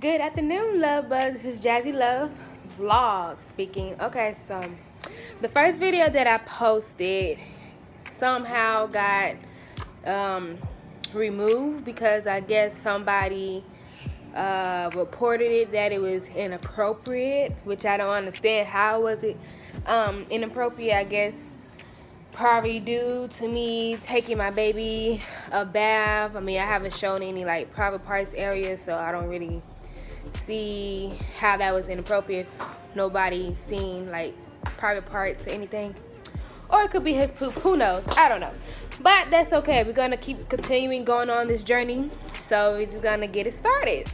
Good afternoon, love bugs. This is Jazzy Love Vlog speaking. Okay, so the first video that I posted somehow got removed because I guess somebody reported it that it was inappropriate, which I don't understand. How was it inappropriate? I guess probably due to me taking my baby a bath. I mean, I haven't shown any like private parts areas, so I don't really see how that was inappropriate. Nobody seen like private parts or anything, or it could be his poop, who knows, I don't know, but that's okay. We're gonna keep continuing going on this journey, so we're just gonna get it started.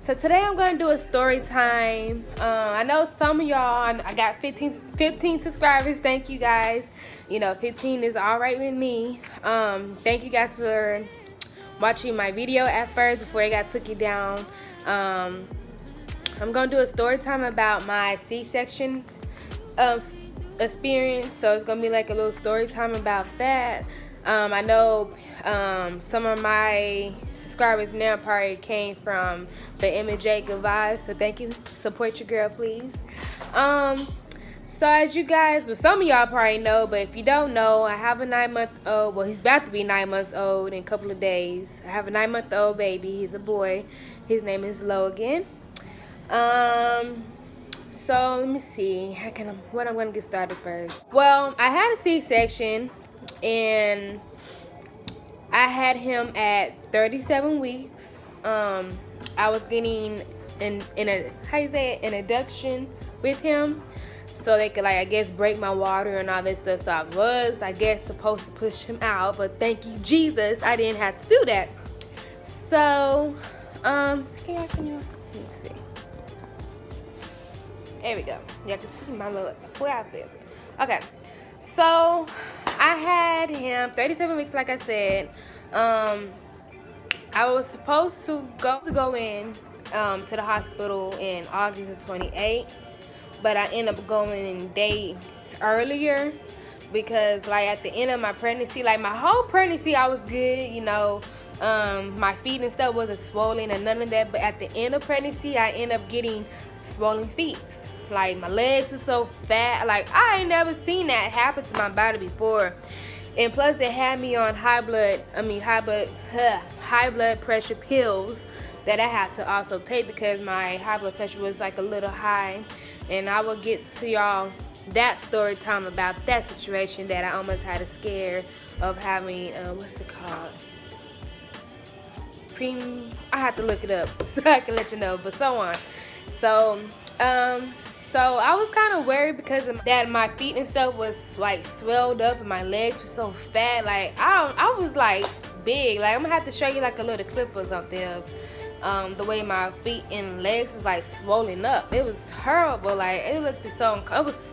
So today I'm gonna do a story time. I know some of y'all, I got 15 subscribers. Thank you guys. You know, 15 is all right with me. Thank you guys for watching my video at first before I got took it down. I'm gonna do a story time about my C-section experience, so it's gonna be like a little story time about that. I know some of my subscribers now probably came from the image Good Vibes, so thank you. Support your girl, please. So as you guys, well, some of y'all probably know, but if you don't know, I have a 9-month-old. Well, he's about to be 9 months old in a couple of days. I have a 9-month-old baby. He's a boy. His name is Logan. So let me see. What I'm gonna get started first. Well, I had a C-section, and I had him at 37 weeks. I was getting an induction with him, so they could, like, I guess, break my water and all this stuff. So I was, I guess, supposed to push him out, but thank you, Jesus, I didn't have to do that. So, let me see. There we go. Y'all can see my little outfit. Okay, so I had him 37 weeks, like I said. I was supposed to go in to the hospital in August of 28. But I ended up going a day earlier because, like, at the end of my pregnancy, like my whole pregnancy, I was good, you know. My feet and stuff wasn't swollen and none of that. But at the end of pregnancy, I ended up getting swollen feet. Like, my legs were so fat. Like, I ain't never seen that happen to my body before. And plus, they had me on high blood pressure pills that I had to also take because my high blood pressure was like a little high. And I will get to y'all that story time about that situation that I almost had a scare of having, what's it called? I have to look it up so I can let you know, but so on. So, so I was kind of worried because of that my feet and stuff was like swelled up and my legs were so fat. Like, I was like big. Like, I'm gonna have to show you like a little clip or something of the way my feet and legs was like swollen up. It was terrible. Like, it looked so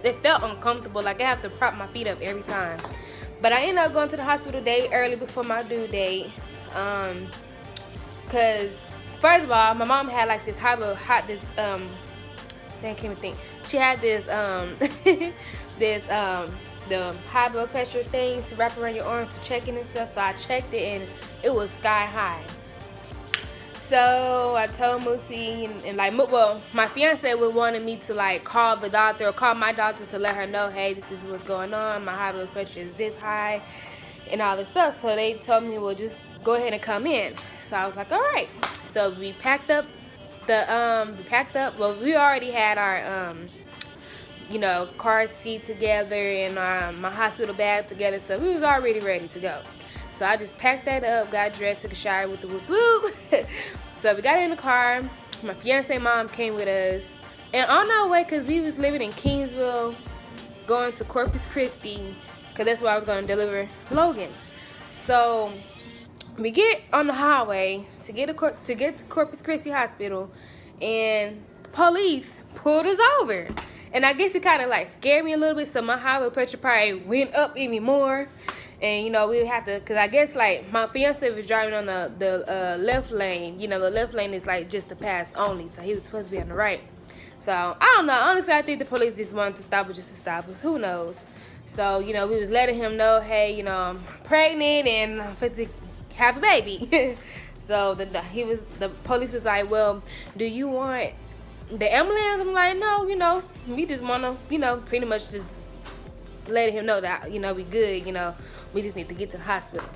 it felt uncomfortable. Like, I have to prop my feet up every time. But I ended up going to the hospital day early before my due date. Cause first of all, my mom had like this I can't even think. She had this the high blood pressure thing to wrap around your arms to check it and stuff. So I checked it and it was sky high. So I told Moosey and like, well, my fiance wanted me to like call the doctor or call my doctor to let her know, hey, this is what's going on. My high blood pressure is this high and all this stuff. So they told me, well, just go ahead and come in. So I was like, all right. So we packed up well, we already had our you know, car seat together and my hospital bag together, so we was already ready to go. So I just packed that up, got dressed, took a shower with the whoop whoop. So we got in the car. My fiance mom came with us, and on our way, cause we was living in Kingsville, going to Corpus Christi, cause that's where I was gonna deliver Logan. So we get on the highway to get to Corpus Christi Hospital, and the police pulled us over. And I guess it kind of like scared me a little bit, so my high blood pressure probably went up even more. And, you know, we had to, because I guess, like, my fiance was driving on the left lane. You know, the left lane is, like, just the pass only. So he was supposed to be on the right. So, I don't know. Honestly, I think the police just wanted to stop us just to stop us. Who knows? So, you know, we was letting him know, hey, you know, I'm pregnant and I'm supposed to have a baby. So the police was like, well, do you want the ambulance? I'm like, no, we just wanna, pretty much just letting him know that, we good, we just need to get to the hospital.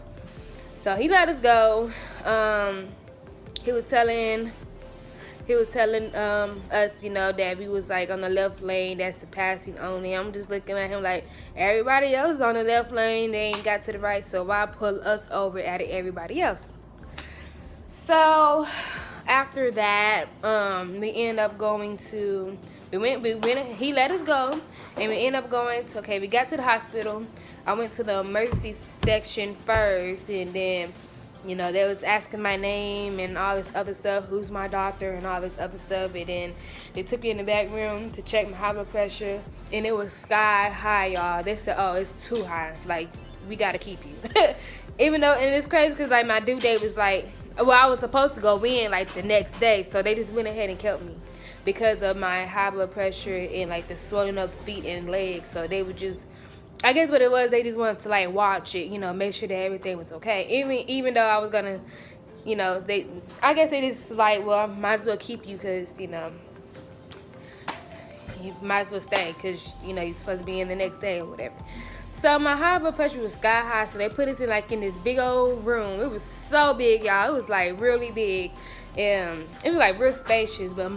So he let us go. He was telling us, that we was like on the left lane, that's the passing only. I'm just looking at him like, everybody else is on the left lane, they ain't got to the right, so why pull us over out of everybody else? So after that, we end up going to, we went, he let us go, and we end up going to, we got to the hospital. I went to the emergency section first, and then, they was asking my name and all this other stuff, who's my doctor and all this other stuff, and then they took me in the back room to check my high blood pressure, and it was sky high, y'all. They said, oh, it's too high, like, we gotta keep you. Even though, and it's crazy because, like, my due date was like, well, I was supposed to go in like the next day, so they just went ahead and kept me because of my high blood pressure and like the swelling of the feet and legs. So they would just, I guess what it was, they just wanted to like watch it, make sure that everything was okay. Even though I was gonna, I guess they just like, well, I might as well keep you because, you might as well stay because, you're supposed to be in the next day or whatever. So my high blood pressure was sky high, so they put us in like in this big old room. It was so big, y'all. It was like really big. It was like real spacious, but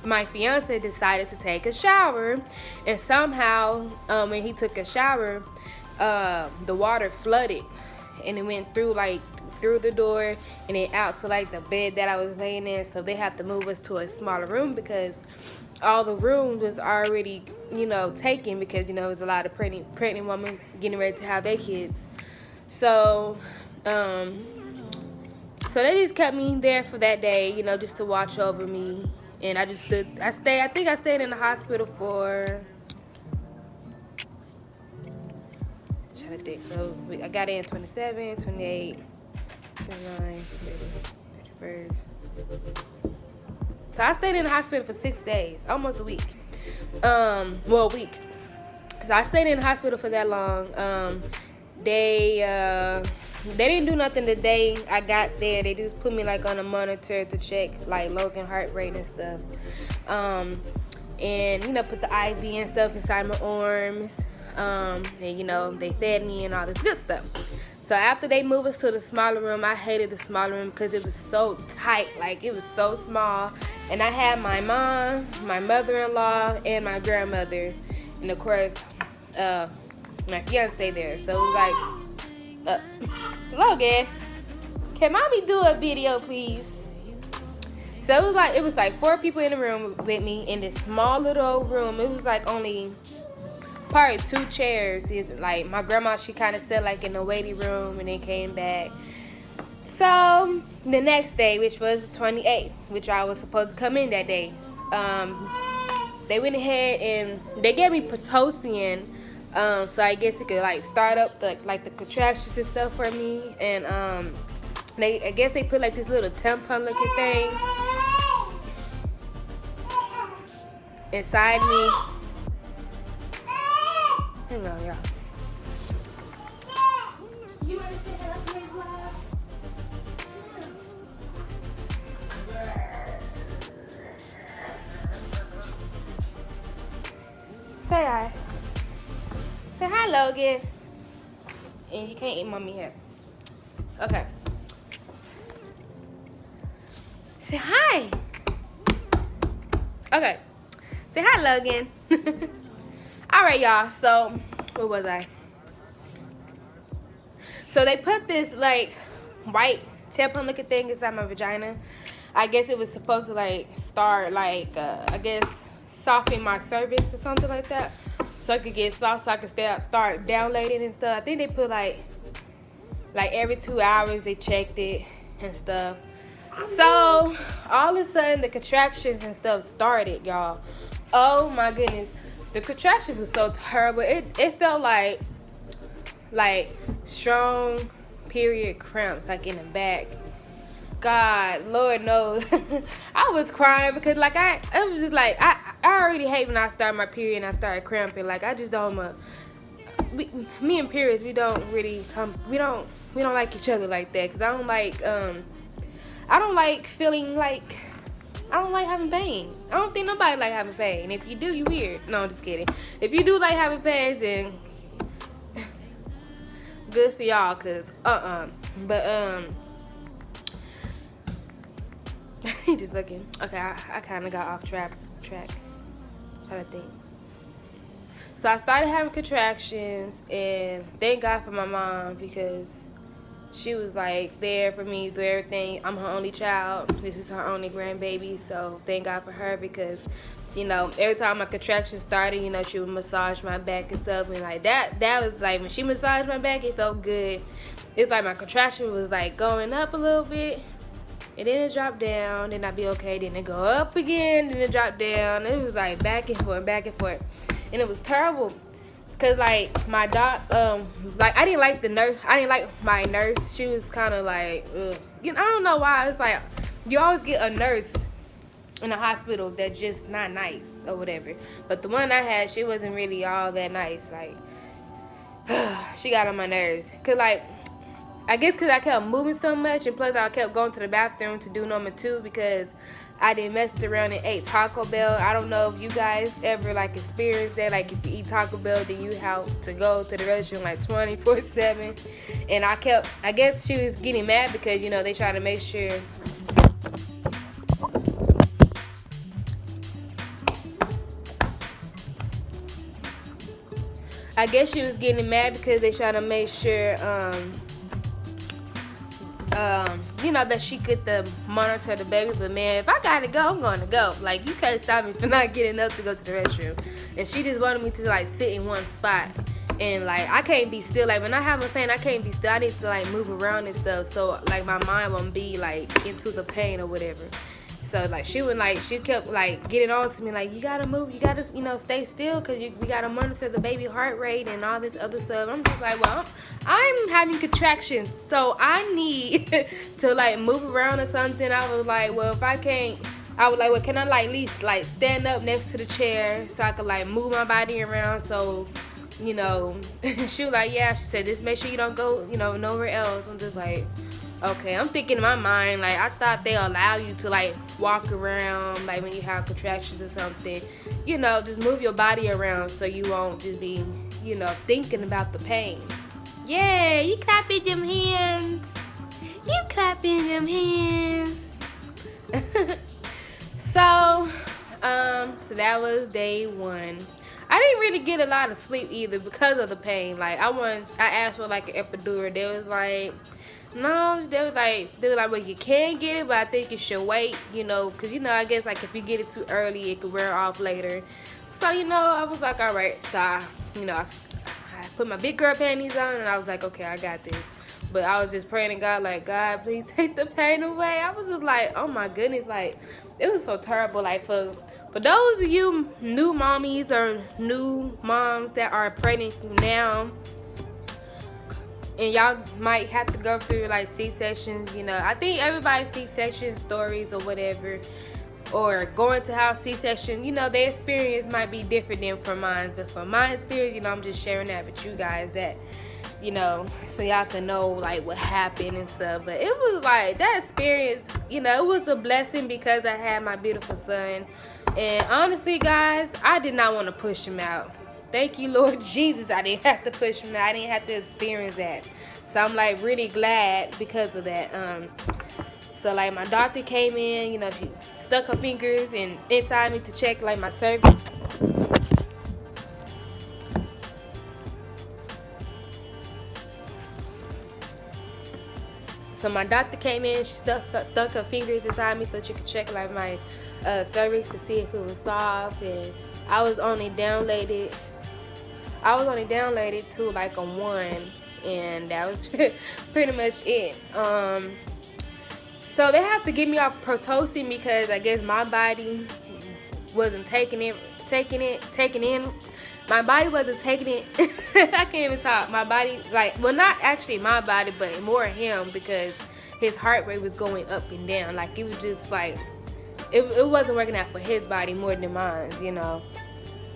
my fiance decided to take a shower, and somehow when he took a shower, the water flooded, and it went through the door and then out to like the bed that I was laying in. So they have to move us to a smaller room because all the rooms was already, taken because, it was a lot of pregnant women getting ready to have their kids. So, so they just kept me there for that day, just to watch over me. And I think I stayed in the hospital for, I'm trying to think. So I got in 27, 28, 29, 30, 31st. So I stayed in the hospital for 6 days, almost a week. A week. So I stayed in the hospital for that long. They didn't do nothing the day I got there. They just put me like on a monitor to check like Logan heart rate and stuff. And put the IV and stuff inside my arms. And they fed me and all this good stuff. So after they moved us to the smaller room, I hated the smaller room because it was so tight. Like, it was so small. And I had my mom, my mother-in-law, and my grandmother. And, of course, my fiance there. So it was like, Logan, can mommy do a video, please? So it was like 4 people in the room with me in this small little old room. It was like only probably 2 chairs. Is like my grandma, she kind of sat like in the waiting room and then came back. So the next day, which was the 28th, which I was supposed to come in that day, they went ahead and they gave me Pitocin, so I guess it could like start up the contractions and stuff for me. And I guess they put like this little tampon looking thing inside me. Hang on, y'all. You ready to say hello to my vlog? Say hi. Say hi, Logan. And you can't eat mommy here. Okay. Say hi. Okay. Say hi, Logan. Alright, y'all, so where was I? So they put this like white tampon looking thing inside my vagina. I guess it was supposed to like start like I guess soften my cervix or something like that, so I could get soft, so I could start downloading and stuff. I think they put like every 2 hours they checked it and stuff. So all of a sudden the contractions and stuff started, y'all. Oh my goodness. The contraction was so terrible. It felt like strong period cramps, like in the back. God, Lord knows. I was crying because like I was just like I already hate when I start my period and I start cramping. Like I just don't. Me and periods, we don't like each other like that. Cause I don't like I don't like feeling like, I don't like having pain. I don't think nobody like having pain. If you do, you weird. No, I'm just kidding. If you do like having pain, then good for y'all, cause but just looking. Okay, I kind of got off track. Trying to think. So I started having contractions, and thank God for my mom, because she was like there for me through everything. I'm her only child. This is her only grandbaby, so thank God for her, because you know, every time my contractions started, you know, she would massage my back and stuff, and like that was like, when she massaged my back, it felt good. It's like my contraction was like going up a little bit, and then it dropped down, then I'd be okay, then it go up again, then it dropped down. It was like back and forth, and it was terrible, cause like my like I didn't like the nurse, I didn't like my nurse. She was kind of like, ugh. You know, I don't know why. It's like you always get a nurse in a hospital that's just not nice or whatever, but the one I had, she wasn't really all that nice. Like she got on my nerves, cause like, I guess because I kept moving so much, and plus I kept going to the bathroom to do number 2, because I didn't mess around and ate Taco Bell. I don't know if you guys ever like experienced that. Like if you eat Taco Bell, then you have to go to the restroom like 24/7. And I guess she was getting mad because, you know, they try to make sure. I guess she was getting mad because they trying to make sure, you know, that she could monitor the baby. But man, if I gotta go, I'm gonna go. Like, you can't stop me from not getting up to go to the restroom. And she just wanted me to like sit in one spot, and like I can't be still. Like when I have a pain, I can't be still. I need to like move around and stuff, so like my mind won't be like into the pain or whatever. So like she kept like getting on to me like, you gotta move, you gotta, you know, stay still, because we gotta monitor the baby heart rate and all this other stuff. I'm just like, well, I'm having contractions, so I need to like move around or something. I was like, well, if I can't, I was like, well, can I like at least like stand up next to the chair so I could like move my body around, so, you know. She was like, yeah. She said, just make sure you don't go, you know, nowhere else. I'm just like, okay. I'm thinking in my mind, like, I thought they allow you to like walk around, like when you have contractions or something, you know, just move your body around so you won't just be, you know, thinking about the pain. Yeah, you clapping them hands. You clapping them hands. So that was day 1. I didn't really get a lot of sleep either because of the pain. Like I asked for like an epidural. They was like, no, they were like, well, you can get it, but I think you should wait, you know, because, you know, I guess like if you get it too early, it could wear off later. So, you know, I was like, all right. So I put my big girl panties on, and I was like, okay, I got this. But I was just praying to God, like, God, please take the pain away. I was just like, oh my goodness, like, it was so terrible. Like for those of you new mommies or new moms that are pregnant now, and y'all might have to go through like C-sections, you know. I think everybody's C-section stories or whatever, or going to have C-section, you know, their experience might be different than from mine. But from my experience, you know, I'm just sharing that with you guys, that, you know, so y'all can know like what happened and stuff. But it was like, that experience, you know, it was a blessing because I had my beautiful son. And honestly, guys, I did not want to push him out. Thank you, Lord Jesus, I didn't have to push him out. I didn't have to experience that. So I'm like really glad because of that. So like my doctor came in, you know, she stuck her fingers inside me to check like my cervix. So my doctor came in, she stuck her fingers inside me so she could check like my cervix to see if it was soft. And I was only downloaded to like a 1, and that was pretty much it. So they have to get me off Pitocin because I guess my body wasn't taking in. My body wasn't taking it. I can't even talk. My body, like, well, not actually my body, but more him, because his heart rate was going up and down. Like, it was just like, it wasn't working out for his body more than mine, you know.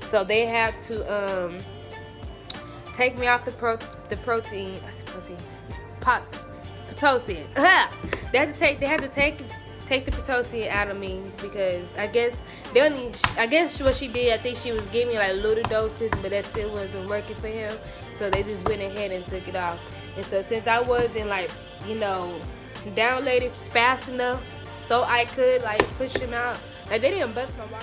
So they had to Pitocin. they had to take the Pitocin out of me because I guess what she did, I think she was giving me like little doses, but that still wasn't working for him. So they just went ahead and took it off. And so since I wasn't like, downloaded fast enough so I could like push him out, like they didn't bust my wire.